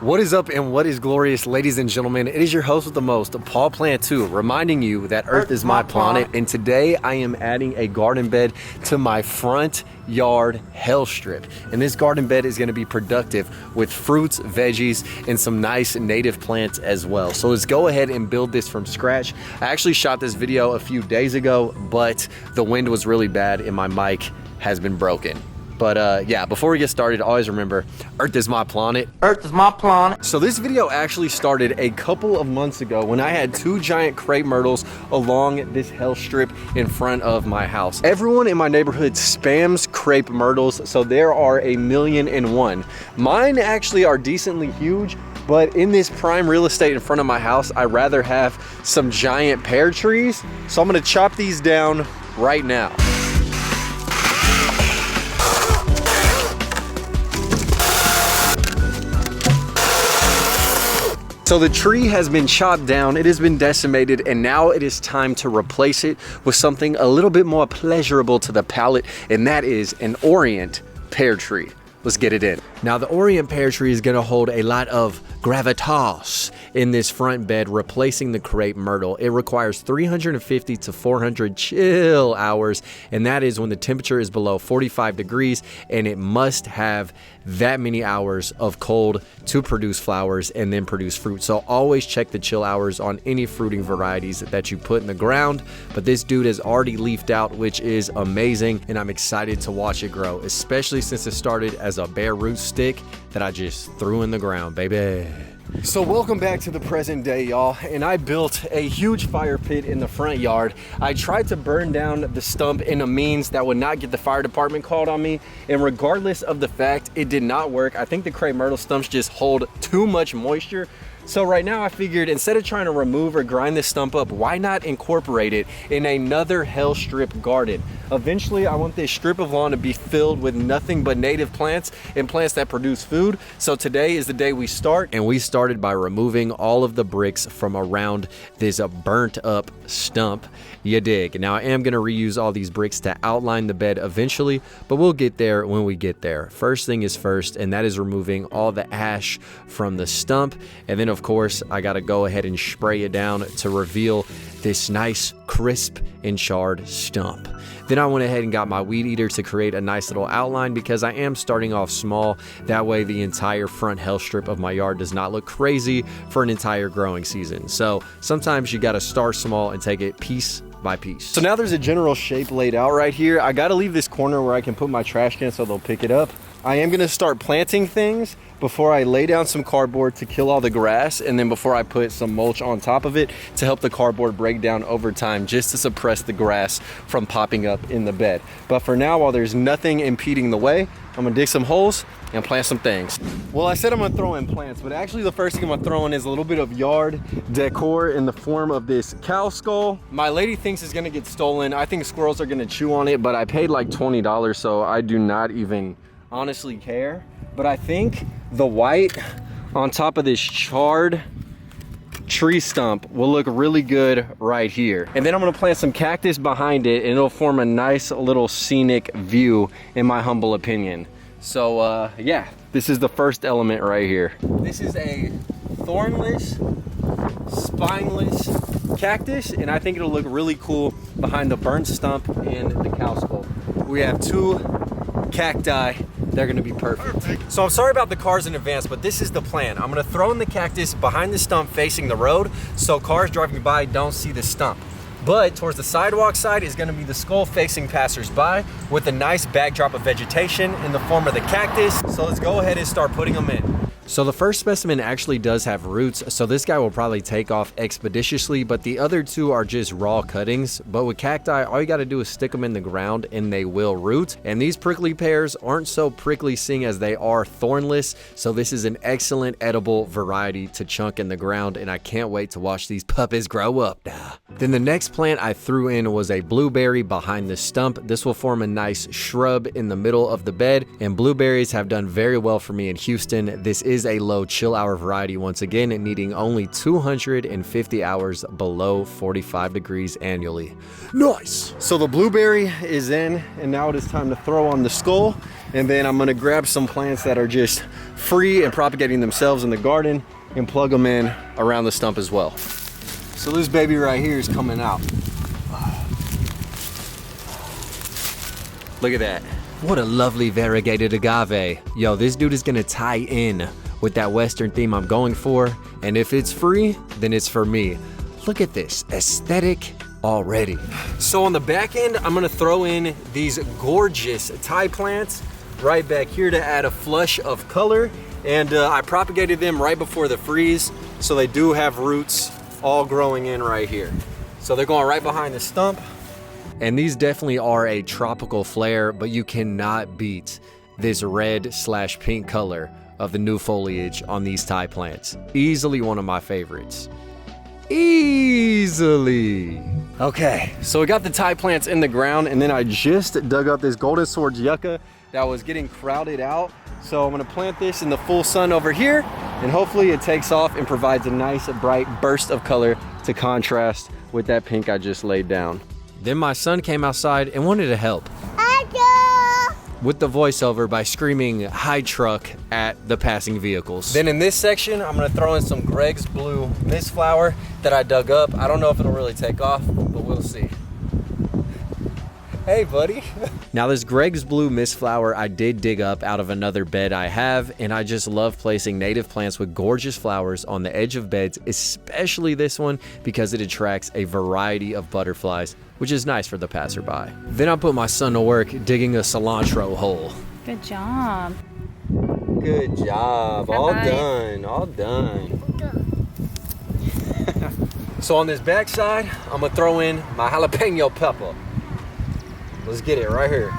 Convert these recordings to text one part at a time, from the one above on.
What is up and what is glorious, ladies and gentlemen? It is your host with the most, Paul Cantu, reminding you that Earth is my planet, and today I am adding a garden bed to my front yard hell strip. And this garden bed is going to be productive with fruits, veggies, and some nice native plants as well. So let's go ahead and build this from scratch. I actually shot this video a few days ago, but the wind was really bad and my mic has been broken. But yeah, before we get started, always remember, Earth is my planet. Earth is my planet. So this video actually started a couple of months ago when I had two giant crepe myrtles along this hell strip in front of my house. Everyone in my neighborhood spams crepe myrtles, so there are 1,000,001. Mine actually are decently huge, but in this prime real estate in front of my house, I'd rather have some giant pear trees. So I'm gonna chop these down right now. So the tree has been chopped down, it has been decimated, and now it is time to replace it with something a little bit more pleasurable to the palate, and that is an Orient pear tree. Let's get it in. Now the Orient pear tree is gonna hold a lot of gravitas in this front bed, replacing the crepe myrtle. It requires 350 to 400 chill hours, and that is when the temperature is below 45 degrees, and it must have that many hours of cold to produce flowers and then produce fruit. So always check the chill hours on any fruiting varieties that you put in the ground. But this dude has already leafed out, which is amazing, and I'm excited to watch it grow, especially since it started as a bare root stick that I just threw in the ground, baby. So welcome back to the present day, y'all, and I built a huge fire pit in the front yard. I tried to burn down the stump in a means that would not get the fire department called on me, and regardless of the fact it did not work, I think the crepe myrtle stumps just hold too much moisture. So right now I figured, instead of trying to remove or grind this stump up, why not incorporate it in another hell strip garden? Eventually I want this strip of lawn to be filled with nothing but native plants and plants that produce food. So today is the day we start, and we started by removing all of the bricks from around this burnt up stump. You dig? Now I am gonna reuse all these bricks to outline the bed eventually, but we'll get there when we get there. First thing is first, and that is removing all the ash from the stump, and then of course, I gotta go ahead and spray it down to reveal this nice, crisp, and charred stump. Then I went ahead and got my weed eater to create a nice little outline, because I am starting off small. That way the entire front hell strip of my yard does not look crazy for an entire growing season. So sometimes you gotta start small and take it piece by piece. So now there's a general shape laid out right here. I gotta leave this corner where I can put my trash can so they'll pick it up. I am gonna start planting things before I lay down some cardboard to kill all the grass, and then before I put some mulch on top of it to help the cardboard break down over time, just to suppress the grass from popping up in the bed. But for now, while there's nothing impeding the way, I'm gonna dig some holes and plant some things. Well, I said I'm gonna throw in plants, but actually the first thing I'm gonna throw in is a little bit of yard decor in the form of this cow skull. My lady thinks it's gonna get stolen. I think squirrels are gonna chew on it, but I paid like $20, so I do not even honestly care. But I think the white on top of this charred tree stump will look really good right here. And then I'm gonna plant some cactus behind it, and it'll form a nice little scenic view, in my humble opinion. So yeah, this is the first element right here. This is a thornless, spineless cactus, and I think it'll look really cool behind the burnt stump and the cow skull. We have two cacti. They're gonna be perfect. So I'm sorry about the cars in advance, but this is the plan. I'm gonna throw in the cactus behind the stump facing the road, so cars driving by don't see the stump. But towards the sidewalk side is gonna be the skull facing passersby, with a nice backdrop of vegetation in the form of the cactus. So let's go ahead and start putting them in. So the first specimen actually does have roots, so this guy will probably take off expeditiously, but the other two are just raw cuttings. But with cacti, all you gotta do is stick them in the ground and they will root. And these prickly pears aren't so prickly, seeing as they are thornless, so this is an excellent edible variety to chunk in the ground, and I can't wait to watch these puppies grow up now. Then the next plant I threw in was a blueberry behind the stump. This will form a nice shrub in the middle of the bed, and blueberries have done very well for me in Houston. This is a low chill hour variety, once again, needing only 250 hours below 45 degrees annually. Nice! So the blueberry is in, and now it is time to throw on the skull. And then I'm gonna grab some plants that are just free and propagating themselves in the garden and plug them in around the stump as well. So this baby right here is coming out. Look at that. What a lovely variegated agave. Yo, this dude is gonna tie in with that Western theme I'm going for. And if it's free, then it's for me. Look at this aesthetic already. So on the back end, I'm gonna throw in these gorgeous Thai plants right back here to add a flush of color. And I propagated them right before the freeze, so they do have roots all growing in right here. So they're going right behind the stump. And these definitely are a tropical flair, but you cannot beat this red/pink color of the new foliage on these Thai plants. Easily one of my favorites. Easily. Okay, so we got the Thai plants in the ground, and then I just dug up this golden swords yucca that was getting crowded out. So I'm gonna plant this in the full sun over here, and hopefully it takes off and provides a nice bright burst of color to contrast with that pink I just laid down. Then my son came outside and wanted to help with the voiceover by screaming "Hi truck" at the passing vehicles. Then in this section, I'm gonna throw in some Greg's Blue Mistflower that I dug up. I don't know if it'll really take off, but we'll see. Hey, buddy. Now this Greg's Blue Mistflower I did dig up out of another bed I have, and I just love placing native plants with gorgeous flowers on the edge of beds, especially this one because it attracts a variety of butterflies, which is nice for the passerby. Then I put my son to work digging a cilantro hole. Good job. Good job. Bye-bye. All done. All done. So on this back side, I'm gonna throw in my jalapeno pepper. Let's get it right here.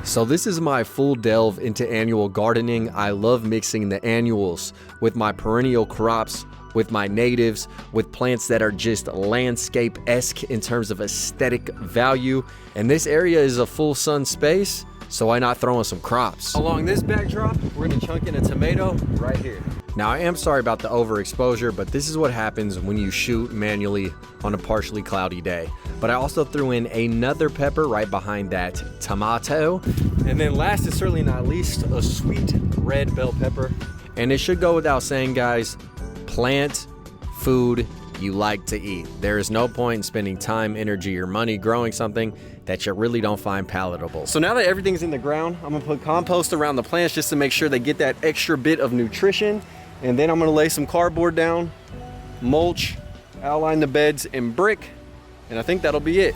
So this is my full delve into annual gardening. I love mixing the annuals with my perennial crops, with my natives, with plants that are just landscape-esque in terms of aesthetic value. And this area is a full sun space, so why not throw in some crops? Along this backdrop, we're gonna chunk in a tomato right here. Now I am sorry about the overexposure, but this is what happens when you shoot manually on a partially cloudy day. But I also threw in another pepper right behind that tomato. And then last and certainly not least, a sweet red bell pepper. And it should go without saying, guys, plant food you like to eat. There is no point in spending time, energy, or money growing something that you really don't find palatable. So now that everything's in the ground, I'm gonna put compost around the plants just to make sure they get that extra bit of nutrition. And then I'm gonna lay some cardboard down, mulch, outline the beds in brick, and I think that'll be it.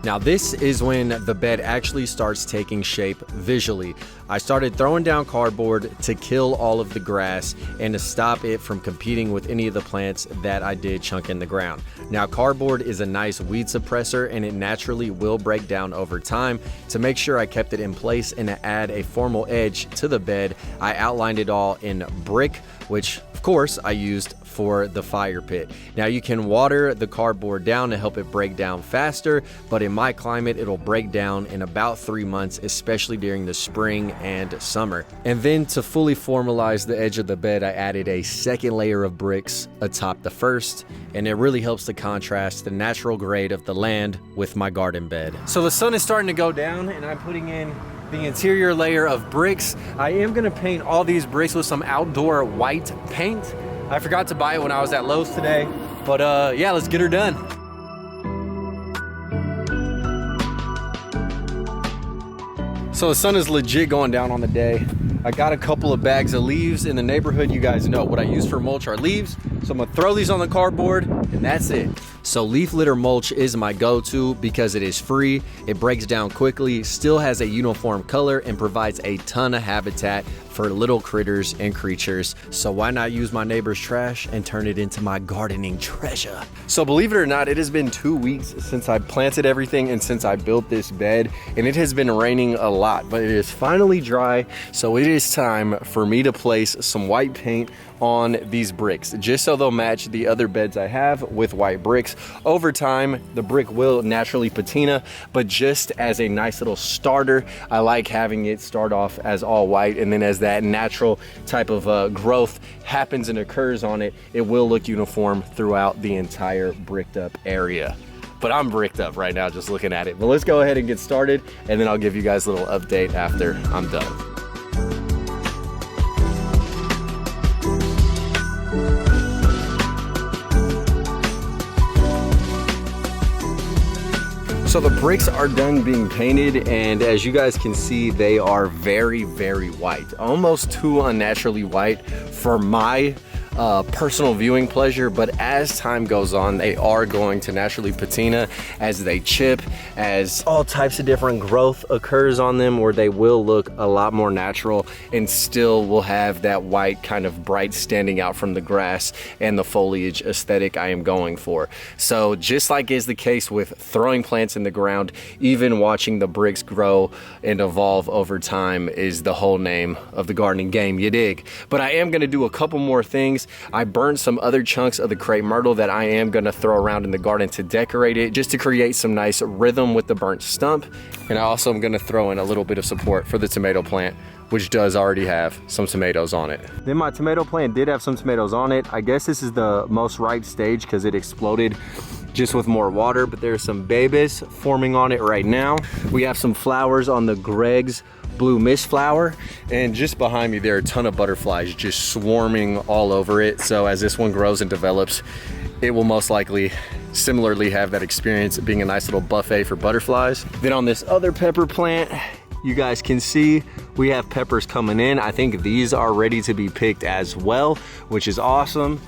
Now this is when the bed actually starts taking shape visually. I started throwing down cardboard to kill all of the grass and to stop it from competing with any of the plants that I did chunk in the ground. Now cardboard is a nice weed suppressor and it naturally will break down over time. To make sure I kept it in place and to add a formal edge to the bed, I outlined it all in brick, which of course I used for the fire pit. Now you can water the cardboard down to help it break down faster, but in my climate it'll break down in about 3 months, especially during the spring and summer. And then to fully formalize the edge of the bed, I added a second layer of bricks atop the first, and it really helps to contrast the natural grade of the land with my garden bed. So the sun is starting to go down and I'm putting in the interior layer of bricks. I am gonna paint all these bricks with some outdoor white paint. I forgot to buy it when I was at Lowe's today, but yeah, let's get her done. So the sun is legit going down on the day. I got a couple of bags of leaves in the neighborhood. You guys know what I use for mulch are leaves. So I'm gonna throw these on the cardboard and that's it. So leaf litter mulch is my go-to because it is free, it breaks down quickly, still has a uniform color, and provides a ton of habitat for little critters and creatures. So why not use my neighbor's trash and turn it into my gardening treasure? So believe it or not, it has been 2 weeks since I planted everything and since I built this bed, and it has been raining a lot, but it is finally dry. So it is time for me to place some white paint on these bricks, just so they'll match the other beds I have with white bricks. Over time, the brick will naturally patina, but just as a nice little starter, I like having it start off as all white, and then as that natural type of growth happens and occurs on it, it will look uniform throughout the entire bricked up area. But I'm bricked up right now just looking at it. But let's go ahead and get started, and then I'll give you guys a little update after I'm done. So the bricks are done being painted, and as you guys can see, they are very, very white. Almost too unnaturally white for my personal viewing pleasure, but as time goes on, they are going to naturally patina as they chip, as all types of different growth occurs on them, where they will look a lot more natural and still will have that white kind of bright standing out from the grass and the foliage aesthetic I am going for. So just like is the case with throwing plants in the ground, even watching the bricks grow and evolve over time is the whole name of the gardening game, you dig? But I am gonna do a couple more things. I burned some other chunks of the crepe myrtle that I am gonna throw around in the garden to decorate it, just to create some nice rhythm with the burnt stump. And I also am gonna throw in a little bit of support for the tomato plant, which does already have some tomatoes on it. Then my tomato plant did have some tomatoes on it. I guess this is the most ripe stage because it exploded just with more water, but there's some babies forming on it right now. We have some flowers on the Greg's blue mist flower, and just behind me there are a ton of butterflies just swarming all over it. So as this one grows and develops, it will most likely similarly have that experience of being a nice little buffet for butterflies. Then on this other pepper plant, you guys can see we have peppers coming in. I think these are ready to be picked as well, which is awesome.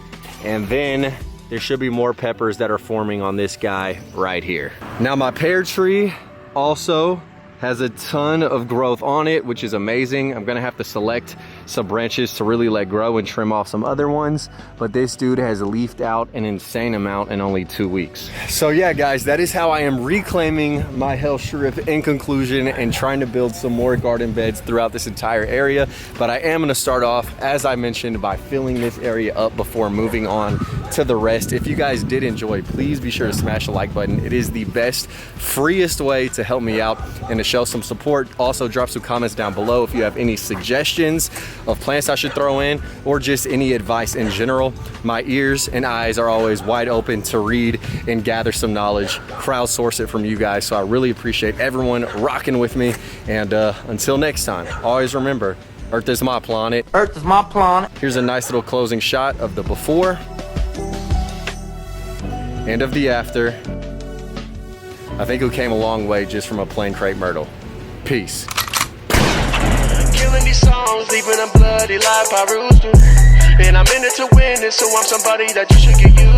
And then there should be more peppers that are forming on this guy right here. Now my pear tree also has a ton of growth on it, which is amazing. I'm gonna have to select some branches to really let grow and trim off some other ones, but this dude has leafed out an insane amount in only 2 weeks. So yeah, guys, that is how I am reclaiming my hell strip in conclusion and trying to build some more garden beds throughout this entire area. But I am gonna start off, as I mentioned, by filling this area up before moving on to the rest. If you guys did enjoy, please be sure to smash the like button. It is the best, freest way to help me out and to show some support. Also drop some comments down below if you have any suggestions of plants I should throw in, or just any advice in general. My ears and eyes are always wide open to read and gather some knowledge, crowdsource it from you guys. So I really appreciate everyone rocking with me, and until next time, always remember, Earth is my planet. Earth is my planet. Here's a nice little closing shot of the before and of the after. I think it came a long way just from a plain crepe myrtle. Peace. Killing these songs, leaving a bloody life I roost to. And I'm in it to win it, so I'm somebody that you should get used to.